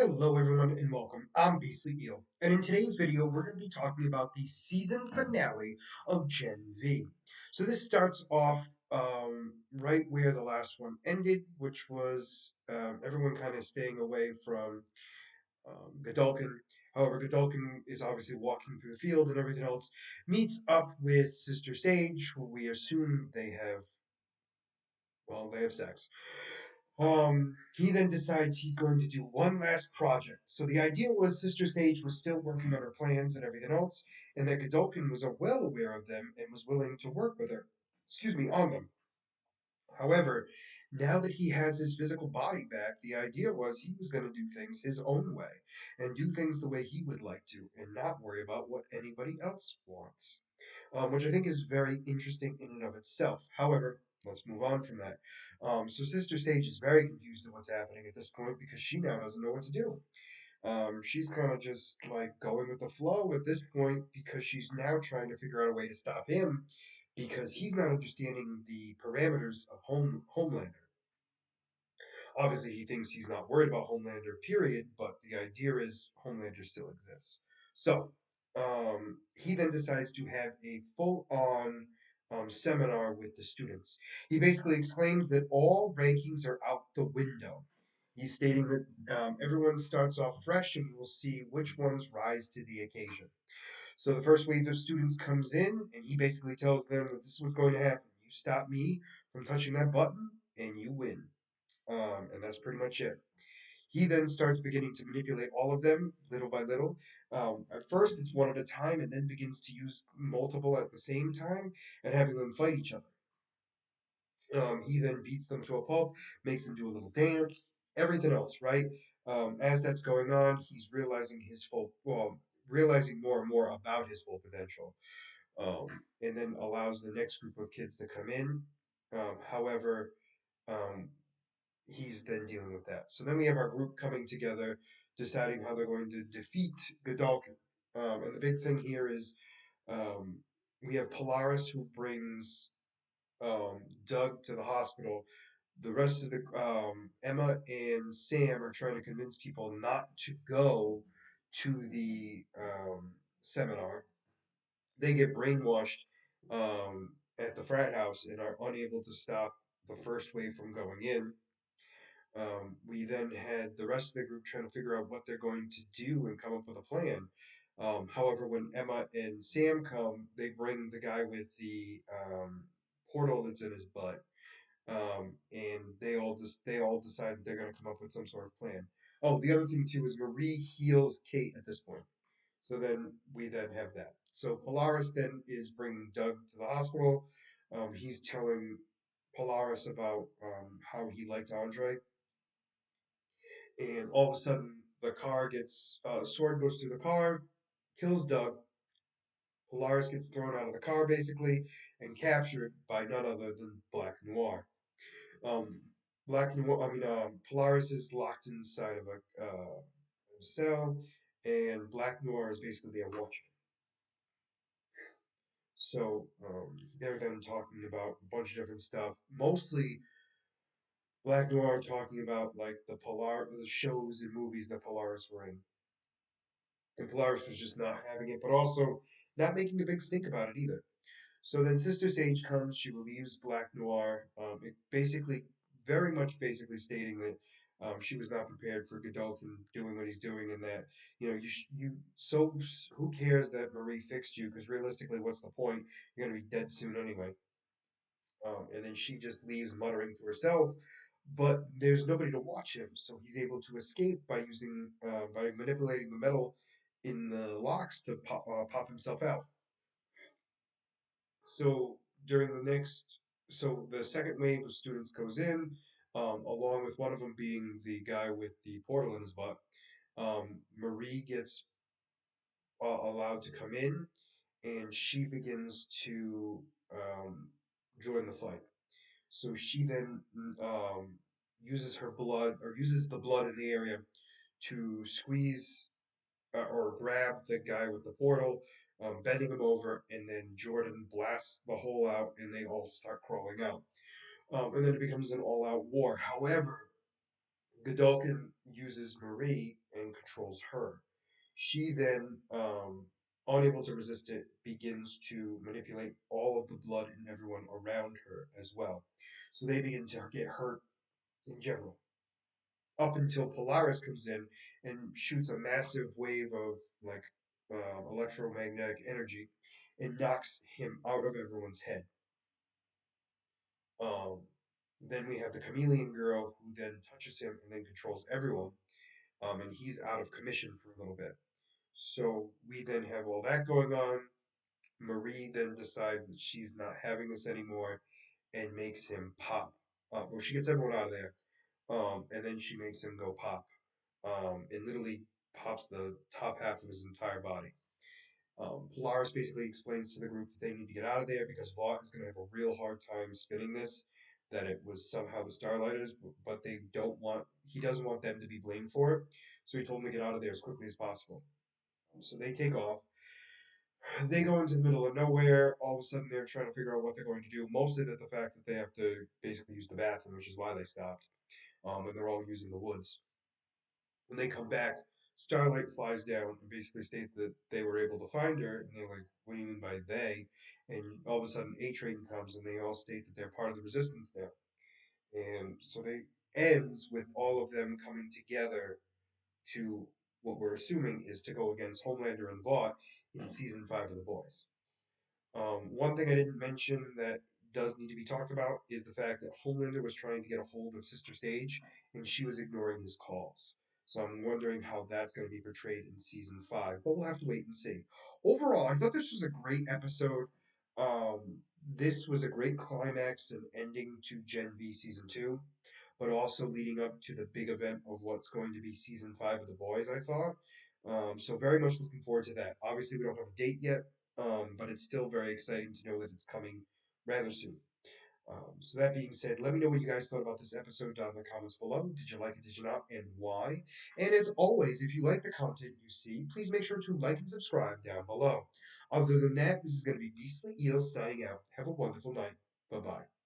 Hello everyone and welcome. I'm Beastly Eel, and in today's video we're going to be talking about the season finale of Gen V. So this starts off right where the last one ended, which was everyone kind of staying away from Godolkin. However, Godolkin is obviously walking through the field and everything else, meets up with Sister Sage, who we assume they have sex. He then decides he's going to do one last project. So the idea was Sister Sage was still working on her plans and everything else, and that Godolkin was well aware of them and was willing to work with her, on them. However, now that he has his physical body back, the idea was he was going to do things his own way and do things the way he would like to and not worry about what anybody else wants, which I think is very interesting in and of itself. However, let's move on from that. So Sister Sage is very confused at what's happening at this point because she now doesn't know what to do. She's kind of just like going with the flow at this point because she's now trying to figure out a way to stop him because he's not understanding the parameters of Homelander. Obviously, he thinks he's not worried about Homelander, period, but the idea is Homelander still exists. So, he then decides to have a full on seminar with the students. He basically exclaims that all rankings are out the window. He's stating that everyone starts off fresh and we'll see which ones rise to the occasion. So the first wave of students comes in and he basically tells them that this is what's going to happen. You stop me from touching that button and you win. And that's pretty much it. He then starts beginning to manipulate all of them little by little. At first, it's one at a time, and then begins to use multiple at the same time and having them fight each other. He then beats them to a pulp, makes them do a little dance, everything else, right? As that's going on, he's realizing more and more about his full potential, and then allows the next group of kids to come in. However, um, he's then dealing with that. So then we have our group coming together, deciding how they're going to defeat Godolkin. And the big thing here is um, we have Polaris who brings Doug to the hospital. The rest of the Emma and Sam are trying to convince people not to go to the seminar. They get brainwashed at the frat house and are unable to stop the first wave from going in. We then had the rest of the group trying to figure out what they're going to do and come up with a plan. However, when Emma and Sam come, they bring the guy with the portal that's in his butt, and they all decide that they're going to come up with some sort of plan. Oh, the other thing too is Marie heals Kate at this point. So then we then have that. So Polaris then is bringing Doug to the hospital. He's telling Polaris about how he liked Andre, and all of a sudden the car gets sword goes through the car, kills Doug. Polaris gets thrown out of the car basically and captured by none other than Black Noir. Um, Black Noir, Polaris is locked inside of a cell, and Black Noir is basically there watching. So they're then talking about a bunch of different stuff, mostly Black Noir talking about like the shows and movies that Polaris were in. And Polaris was just not having it, but also not making a big stink about it either. So then Sister Sage comes, she relieves Black Noir, it basically, very much basically stating that she was not prepared for Godolphin doing what he's doing, and that who cares that Marie fixed you? Because realistically, what's the point? You're gonna be dead soon anyway. And then she just leaves muttering to herself, but there's nobody to watch him, so he's able to escape by manipulating the metal in the locks to pop himself out. So during the next, so the second wave of students goes in, along with one of them being the guy with the portal in his butt. Marie gets allowed to come in, and she begins to join the fight. So she then uses her blood or uses the blood in the area to squeeze or grab the guy with the portal, bending him over, and then Jordan blasts the hole out, and they all start crawling out. And then it becomes an all-out war. However, Godolkin uses Marie and controls her. She then, unable to resist it, begins to manipulate all of the blood in everyone around her as well. So they begin to get hurt in general. Up until Polaris comes in and shoots a massive wave of like electromagnetic energy and knocks him out of everyone's head. Um, then we have the chameleon girl who then touches him and then controls everyone. And he's out of commission for a little bit. So we then have all that going on. Marie then decides that she's not having this anymore and makes him pop. Well, she gets everyone out of there, and then she makes him go pop, and literally pops the top half of his entire body. Polaris basically explains to the group that they need to get out of there because Vought is going to have a real hard time spinning this, that it was somehow the Starlighters, but they don't want, he doesn't want them to be blamed for it, so he told them to get out of there as quickly as possible. So they take off. They go into the middle of nowhere. All of a sudden, they're trying to figure out what they're going to do. Mostly that the fact that they have to basically use the bathroom, which is why they stopped. And they're all using the woods. When they come back, Starlight flies down and basically states that they were able to find her. And they're like, "What do you mean by they?" And all of a sudden, A Train comes and they all state that they're part of the resistance now. And so they ends with all of them coming together to what we're assuming is to go against Homelander and Vought in season 5 of The Boys. One thing I didn't mention that does need to be talked about is the fact that Homelander was trying to get a hold of Sister Sage and she was ignoring his calls. So I'm wondering how that's going to be portrayed in season 5, but we'll have to wait and see. Overall, I thought this was a great episode. This was a great climax and ending to Gen V season 2, but also leading up to the big event of what's going to be season 5 of The Boys, I thought. So very much looking forward to that. Obviously, we don't have a date yet, but it's still very exciting to know that it's coming rather soon. So that being said, let me know what you guys thought about this episode down in the comments below. Did you like it? Did you not? And why? And as always, if you like the content you see, please make sure to like and subscribe down below. Other than that, this is going to be Beastly Eel signing out. Have a wonderful night. Bye bye.